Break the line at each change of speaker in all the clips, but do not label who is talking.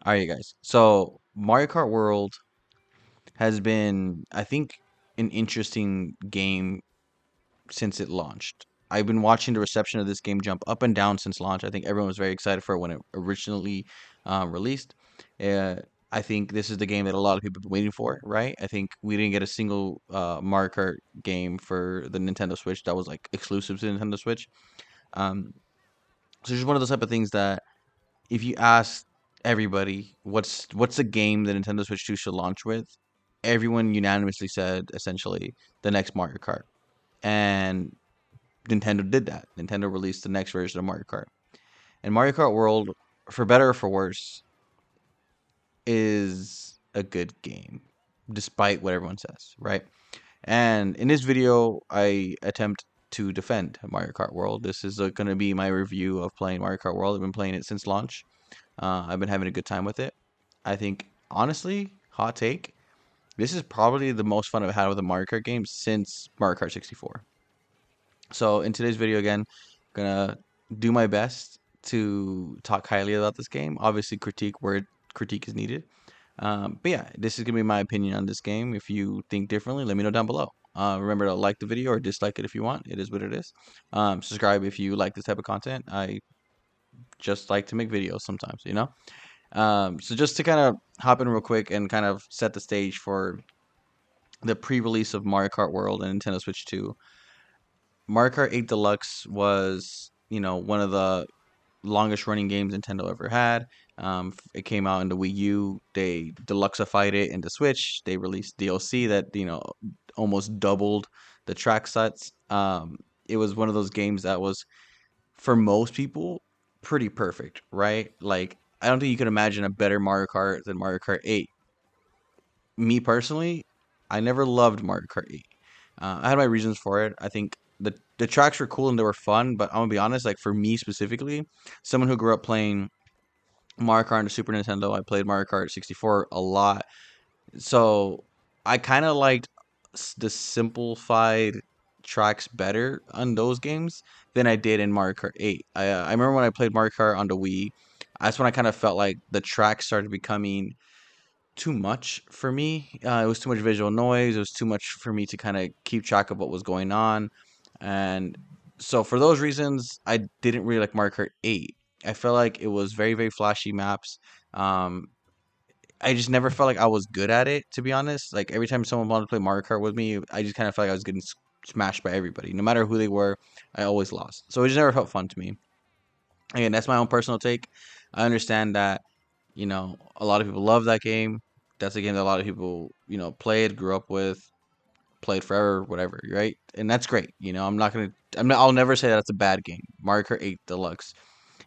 All right, guys. So Mario Kart World has been, I think, an interesting game since it launched. I've been watching the reception of this game jump up and down since launch. I think everyone was very excited for it when it originally released. Uh, I think this is the game that a lot of people have been waiting for, right? I think we didn't get a single Mario Kart game for the Nintendo Switch that was like exclusive to Nintendo Switch. Um, so it's just one of those type of things that if you ask everybody what's the game that Nintendo Switch 2 should launch with, everyone unanimously said essentially the next Mario Kart. And Nintendo did that. Nintendo released the next version of Mario Kart. And Mario Kart World, for better or for worse, is a good game, despite what everyone says, right? And in this video, I attempt to defend Mario Kart World. This is going to be my review of playing Mario Kart World. I've been playing it since launch. I've been having a good time with it. I think, honestly, hot take, this is probably the most fun I've had with a Mario Kart game since Mario Kart 64. So in today's video, again, gonna do my best to talk highly about this game. Obviously, critique where critique is needed. But yeah, this is gonna be my opinion on this game. If you think differently, let me know down below. Remember to like the video or dislike it if you want. It is what it is. Subscribe if you like this type of content. I just like to make videos sometimes. So just to kind of hop in real quick and kind of set the stage for the pre-release of Mario Kart World and Nintendo Switch 2. Mario Kart 8 Deluxe was, one of the longest running games Nintendo ever had. It came out in the Wii U. They deluxeified it in the Switch. They released DLC that, almost doubled the track sets. It was one of those games that was, for most people, pretty perfect, right? Like, I don't think you could imagine a better Mario Kart than Mario Kart 8. Me personally, I never loved Mario Kart 8. I had my reasons for it. I think the tracks were cool and they were fun, but I'm gonna be honest, like for me specifically, someone who grew up playing Mario Kart on the Super Nintendo, I played Mario Kart 64 a lot. So I kind of liked the simplified tracks better on those games than I did in Mario Kart 8. I remember when I played Mario Kart on the Wii, that's when I kind of felt like the tracks started becoming too much for me. It was too much visual noise. It was too much for me to kind of keep track of what was going on. And so for those reasons, I didn't really like Mario Kart 8. I felt like it was very, very flashy maps. Um, I just never felt like I was good at it, to be honest. Like every time someone wanted to play Mario Kart with me, I just kind of felt like I was getting smashed by everybody. No matter who they were, I always lost. So it just never felt fun to me. Again, that's my own personal take. I understand that, a lot of people love that game. That's a game that a lot of people, played, grew up with, played forever, whatever, right? And that's great. I'll never say that's a bad game. Mario Kart 8 Deluxe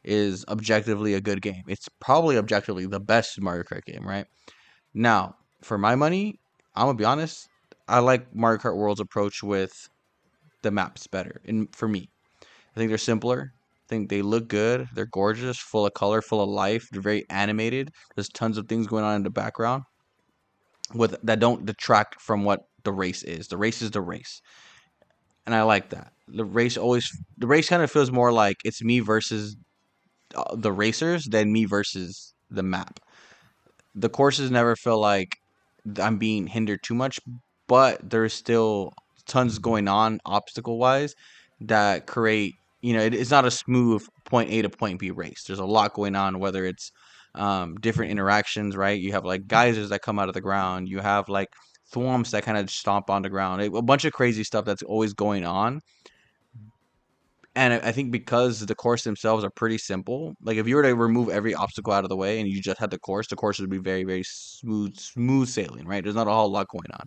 is objectively a good game. It's probably objectively the best Mario Kart game, right? Now, for my money, I'm gonna be honest, I like Mario Kart World's approach with the maps better. And for me, I think they're simpler. I think they look good. They're gorgeous, full of color, full of life. They're very animated. There's tons of things going on in the background with that don't detract from what the race is. The race is the race, and I like that. The race kind of feels more like it's me versus the racers than me versus the map. The courses never feel like I'm being hindered too much, but there's still tons going on obstacle wise that create, it's not a smooth point A to point B race. There's a lot going on, whether it's different interactions, right? You have like geysers that come out of the ground, you have like thwomps that kind of stomp on the ground, a bunch of crazy stuff that's always going on. And I think because the course themselves are pretty simple, like if you were to remove every obstacle out of the way and you just had the course would be very, very smooth sailing, right? There's not a whole lot going on.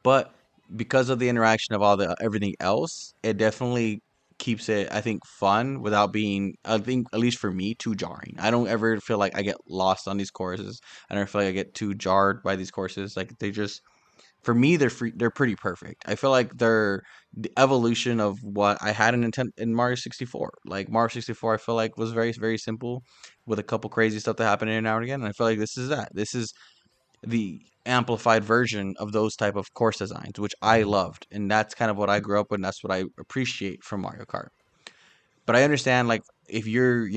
But because of the interaction of all the everything else, it definitely keeps it, I think, fun without being, I think, at least for me, too jarring. I don't ever feel like I get lost on these courses. I don't feel like I get too jarred by these courses. Like they just, for me, they're pretty perfect. I feel like they're the evolution of what I had in Mario 64. Like Mario 64, I feel like was very, very simple with a couple crazy stuff that happened in and out again. And I feel like this is that. This is the amplified version of those type of course designs, which I loved, and that's kind of what I grew up with. And that's what I appreciate from Mario Kart. But I understand, like, if you're,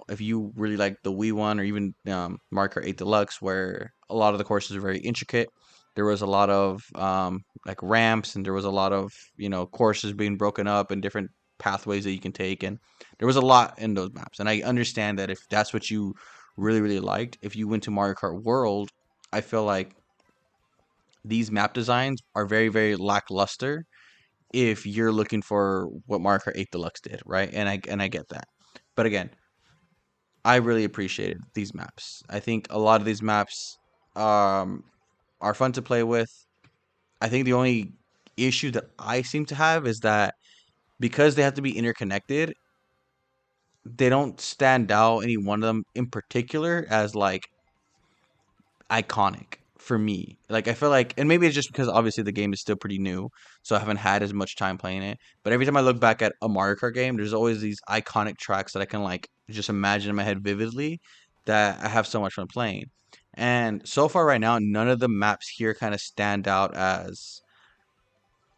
if you really like the Wii one or even Mario Kart 8 Deluxe, where a lot of the courses are very intricate, there was a lot of like ramps, and there was a lot of, courses being broken up and different pathways that you can take, and there was a lot in those maps. And I understand that if that's what you really really liked, if you went to Mario Kart World, I feel like these map designs are very very lackluster if you're looking for what Mario Kart 8 Deluxe did, right? And I get that. But again, I really appreciated these maps. I think a lot of these maps um, are fun to play with. I think the only issue that I seem to have is that because they have to be interconnected, they don't stand out, any one of them in particular, as like iconic for me. Like I feel like, and maybe it's just because obviously the game is still pretty new, so I haven't had as much time playing it. But every time I look back at a Mario Kart game, there's always these iconic tracks that I can like just imagine in my head vividly that I have so much fun playing. And so far right now, none of the maps here kind of stand out as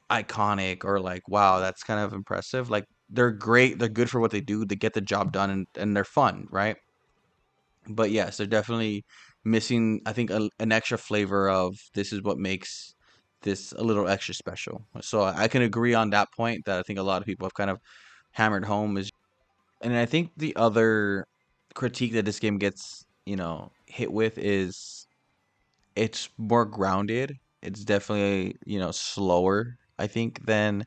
iconic or like wow, that's kind of impressive. Like they're great, they're good for what they do, they get the job done, and they're fun, right? But yes, they're definitely missing, I think, an extra flavor of this is what makes this a little extra special. So I can agree on that point that I think a lot of people have kind of hammered home is, and I think the other critique that this game gets, hit with is it's more grounded. It's definitely, slower, I think, than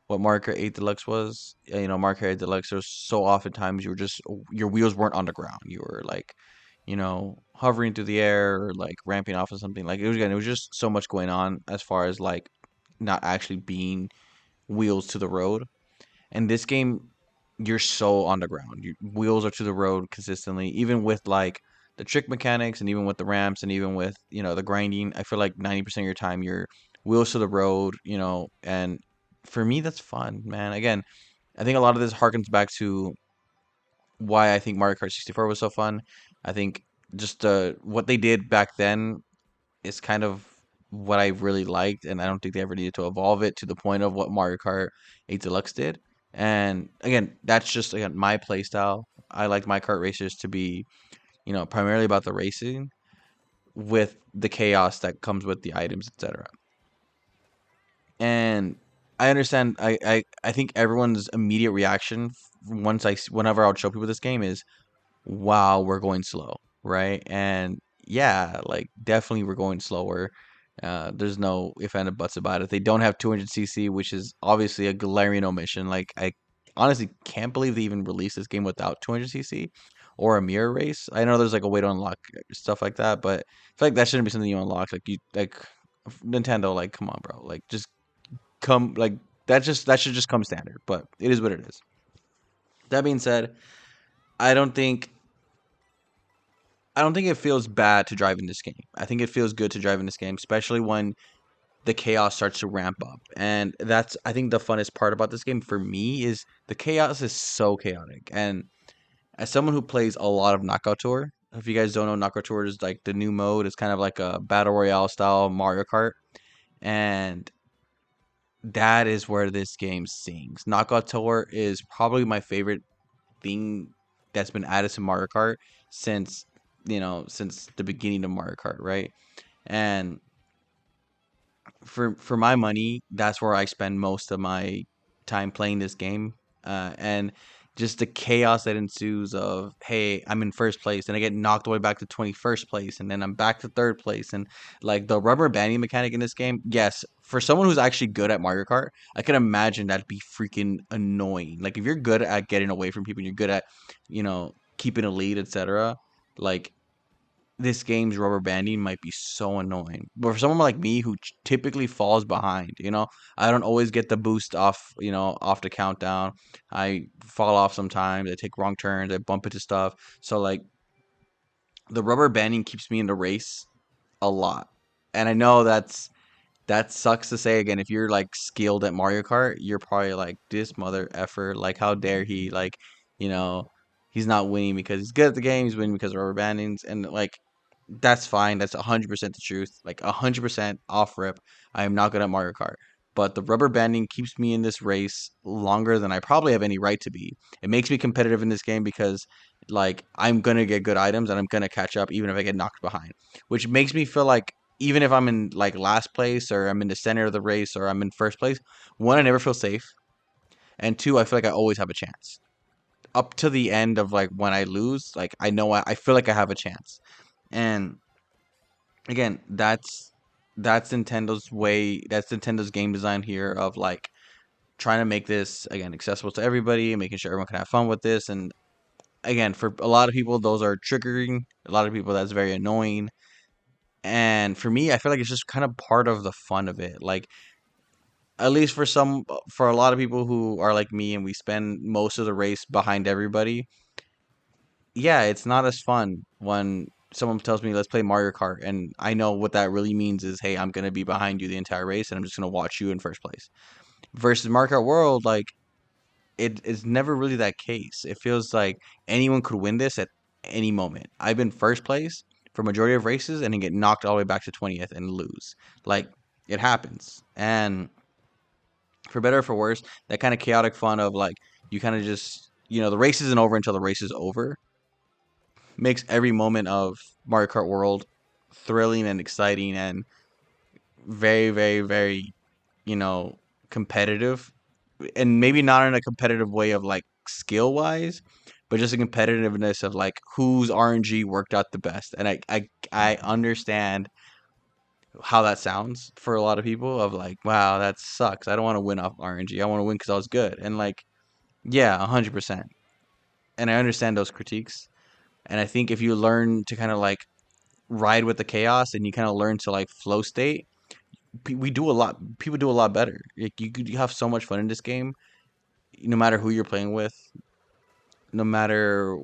what Mario Kart 8 Deluxe was. Mario Kart 8 Deluxe, there's so oftentimes you were just, your wheels weren't on the ground. You were like, hovering through the air or like ramping off of something. Like it was just so much going on as far as like not actually being wheels to the road. And this game, you're so on the ground. Your wheels are to the road consistently, even with like the trick mechanics, and even with the ramps, and even with the grinding. I feel like 90% of your time you're wheels to the road. And for me that's fun, man. Again, I think a lot of this harkens back to why I think Mario Kart 64 was so fun. I think just what they did back then is kind of what I really liked, and I don't think they ever needed to evolve it to the point of what Mario Kart 8 Deluxe did. And again, that's just again my play style. I like my kart racers to be, primarily about the racing with the chaos that comes with the items, etc. And I understand. I think everyone's immediate reaction whenever I'll show people this game is, wow, we're going slow, right? And yeah, like definitely we're going slower. There's no if and buts about it. They don't have 200cc, which is obviously a glaring omission. Like I honestly can't believe they even released this game without 200cc or a mirror race. I know there's like a way to unlock stuff like that, but I feel like that shouldn't be something you unlock. Like you like Nintendo, like come on, bro, like just come like that should just come standard. But it is what it is. That being said, I don't think I don't think it feels bad to drive in this game. I think it feels good to drive in this game, especially when the chaos starts to ramp up. And that's I think the funnest part about this game for me is the chaos is so chaotic. And as someone who plays a lot of Knockout Tour, if you guys don't know, Knockout Tour is like the new mode. It's kind of like a battle royale style Mario Kart, and that is where this game sings. Knockout Tour is probably my favorite thing that's been added to Mario Kart since since the beginning of Mario Kart, right? And for my money, that's where I spend most of my time playing this game. And just the chaos that ensues of, hey, I'm in first place, and I get knocked away back to 21st place, and then I'm back to third place, and like the rubber banding mechanic in this game. Yes, for someone who's actually good at Mario Kart, I can imagine that'd be freaking annoying. Like if you're good at getting away from people, and you're good at, keeping a lead, etc. Like this game's rubber banding might be so annoying. But for someone like me who typically falls behind, I don't always get the boost off, off the countdown. I fall off sometimes. I take wrong turns. I bump into stuff. So like the rubber banding keeps me in the race a lot. And I know that sucks to say again. If you're like skilled at Mario Kart, you're probably like this mother effer. Like how dare he? Like, you know, he's not winning because he's good at the game. He's winning because of rubber bandings. And like that's fine. That's 100% the truth. Like 100% off rip. I am not good at Mario Kart. but the rubber banding keeps me in this race longer than I probably have any right to be. It makes me competitive in this game because like I'm gonna get good items and I'm gonna catch up even if I get knocked behind, which makes me feel like even if I'm in like last place or I'm in the center of the race or I'm in first place, one, I never feel safe, and two, I feel like I always have a chance. Up to the end of like when I lose, like I know I feel like I have a chance. And again, that's Nintendo's way. That's Nintendo's game design here of like trying to make this again accessible to everybody, and making sure everyone can have fun with this. And again, for a lot of people, those are triggering. A lot of people, that's very annoying. And for me, I feel like it's just kind of part of the fun of it. Like at least for a lot of people who are like me and we spend most of the race behind everybody, yeah, it's not as fun when someone tells me let's play Mario Kart and I know what that really means is hey, I'm gonna be behind you the entire race and I'm just gonna watch you in first place. Versus Mario Kart World, like it is never really that case. It feels like anyone could win this at any moment. I've been first place for majority of races and then get knocked all the way back to 20th and lose. Like it happens. And for better or for worse, that kind of chaotic fun of like you kind of just the race isn't over until the race is over makes every moment of Mario Kart World thrilling and exciting and very, very, very, you know, competitive. And maybe not in a competitive way of like skill wise, but just a competitiveness of like whose RNG worked out the best. And I understand how that sounds for a lot of people of like, wow, that sucks. I don't want to win off RNG. I want to win because I was good. And like, yeah, 100%. And I understand those critiques. And I think if you learn to kind of like ride with the chaos and you kind of learn to like flow state, we do a lot. People do a lot better. Like you have so much fun in this game, no matter who you're playing with, no matter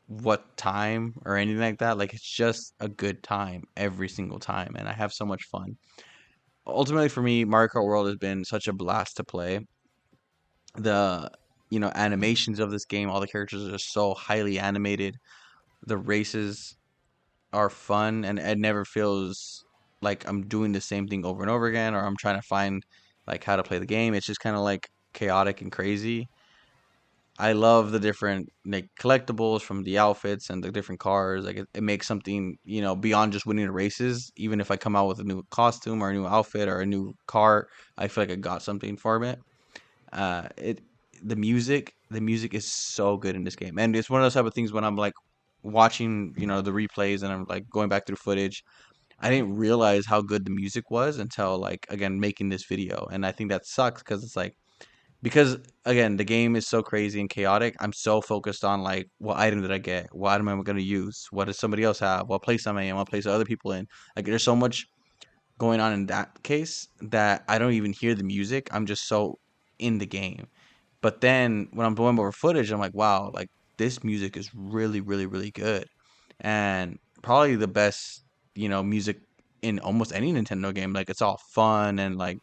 what time or anything like that. Like it's just a good time every single time, and I have so much fun. Ultimately, for me, Mario Kart World has been such a blast to play. The animations of this game, all the characters are just so highly animated. The races are fun and it never feels like I'm doing the same thing over and over again or I'm trying to find like how to play the game. It's just kind of like chaotic and crazy. I love the different like collectibles from the outfits and the different cars. Like it makes something, beyond just winning the races. Even if I come out with a new costume or a new outfit or a new car, I feel like I got something from it. It the music is so good in this game, and it's one of those type of things when I'm like watching, the replays and I'm like going back through footage. I didn't realize how good the music was until like again making this video, and I think that sucks because it's like because again the game is so crazy and chaotic. I'm so focused on like what item did I get, what item am I gonna use, what does somebody else have, what place am I in, what place are other people in. Like there's so much going on in that case that I don't even hear the music. I'm just so in the game. But then when I'm going over footage, I'm like, wow, like this music is really, really, really good. And probably the best, music in almost any Nintendo game. Like it's all fun and like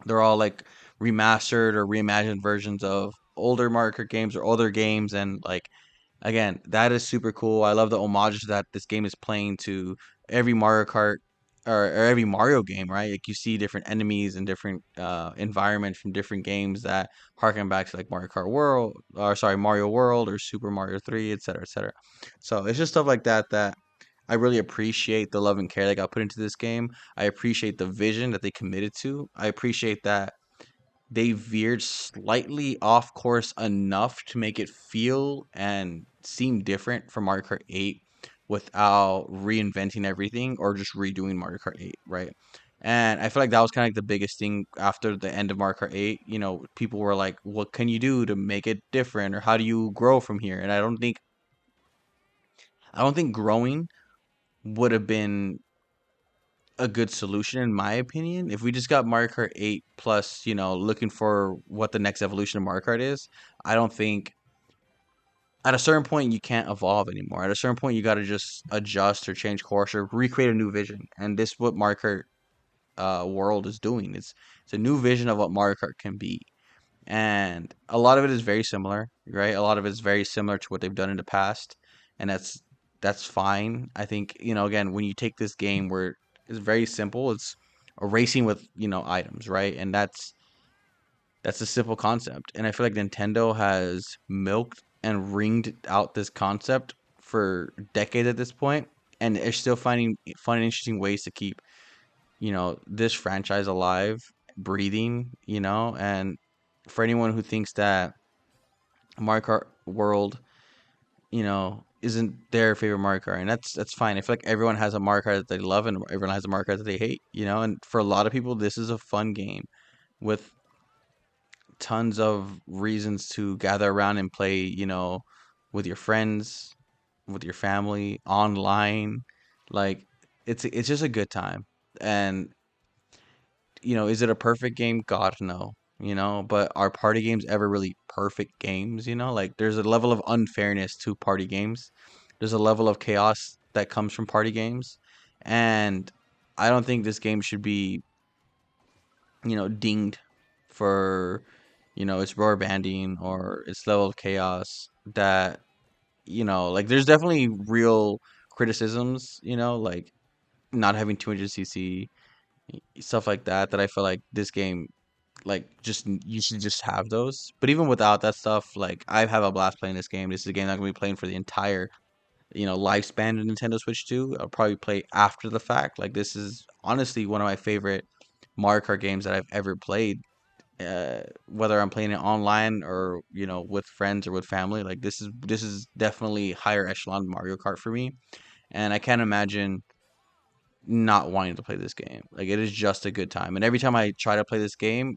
they're all like remastered or reimagined versions of older Mario Kart games or other games and like again, that is super cool. I love the homage that this game is playing to every Mario Kart or every Mario game, right? Like you see different enemies and different environments from different games that harken back to like Mario Kart World, or sorry, Mario World or Super Mario 3, etc., etc. So it's just stuff like that that I really appreciate the love and care that got put into this game. I appreciate the vision that they committed to. I appreciate that they veered slightly off course enough to make it feel and seem different from Mario Kart 8 without reinventing everything or just redoing Mario Kart 8, right? And I feel like that was kind of like the biggest thing after the end of Mario Kart 8. People were like, what can you do to make it different or how do you grow from here? And I don't think growing would have been a good solution in my opinion. If we just got Mario Kart 8 plus, looking for what the next evolution of Mario Kart is, I don't think at a certain point you can't evolve anymore. At a certain point you got to just adjust or change course or recreate a new vision. And this is what Mario Kart world is doing. It's a new vision of what Mario Kart can be. And a lot of it is very similar, right? A lot of it is very similar to what they've done in the past, and that's fine. I think again when you take this game where it's very simple, it's or racing with, items, right? And that's a simple concept. And I feel like Nintendo has milked and wringed out this concept for decades at this point, and they're still finding fun and interesting ways to keep, this franchise alive, breathing, and for anyone who thinks that Mario Kart World, isn't their favorite Mario Kart, and that's fine. I feel like everyone has a Mario Kart that they love and everyone has a Mario Kart that they hate, and for a lot of people this is a fun game with tons of reasons to gather around and play, with your friends, with your family, online. Like it's just a good time. And is it a perfect game? God no. But are party games ever really perfect games? Like there's a level of unfairness to party games. There's a level of chaos that comes from party games. And I don't think this game should be, dinged for, its rubber banding or its level of chaos that, like there's definitely real criticisms, like not having 200cc stuff like that I feel like this game, like, just you should just have those. But even without that stuff, like I have a blast playing this game. This is a game that I'm gonna be playing for the entire, lifespan of Nintendo Switch 2. I'll probably play after the fact. Like this is honestly one of my favorite Mario Kart games that I've ever played. Whether I'm playing it online or, with friends or with family, like this is definitely higher echelon Mario Kart for me. And I can't imagine not wanting to play this game. Like it is just a good time. And every time I try to play this game,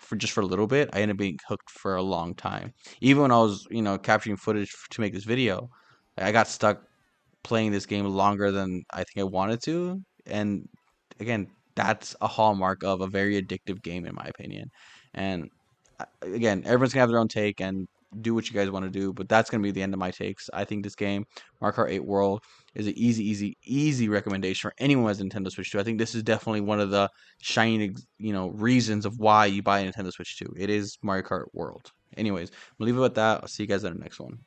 for a little bit, I end up being hooked for a long time. Even when I was, capturing footage to make this video, I got stuck playing this game longer than I think I wanted to. And again, that's a hallmark of a very addictive game, in my opinion. And again, everyone's gonna have their own take and do what you guys want to do, but that's gonna be the end of my takes. I think this game, Mario Kart 8 World, is an easy, easy, easy recommendation for anyone who has a Nintendo Switch 2. I think this is definitely one of the shining, reasons of why you buy a Nintendo Switch 2. It is Mario Kart World. Anyways, I'm gonna leave it with that. I'll see you guys in the next one.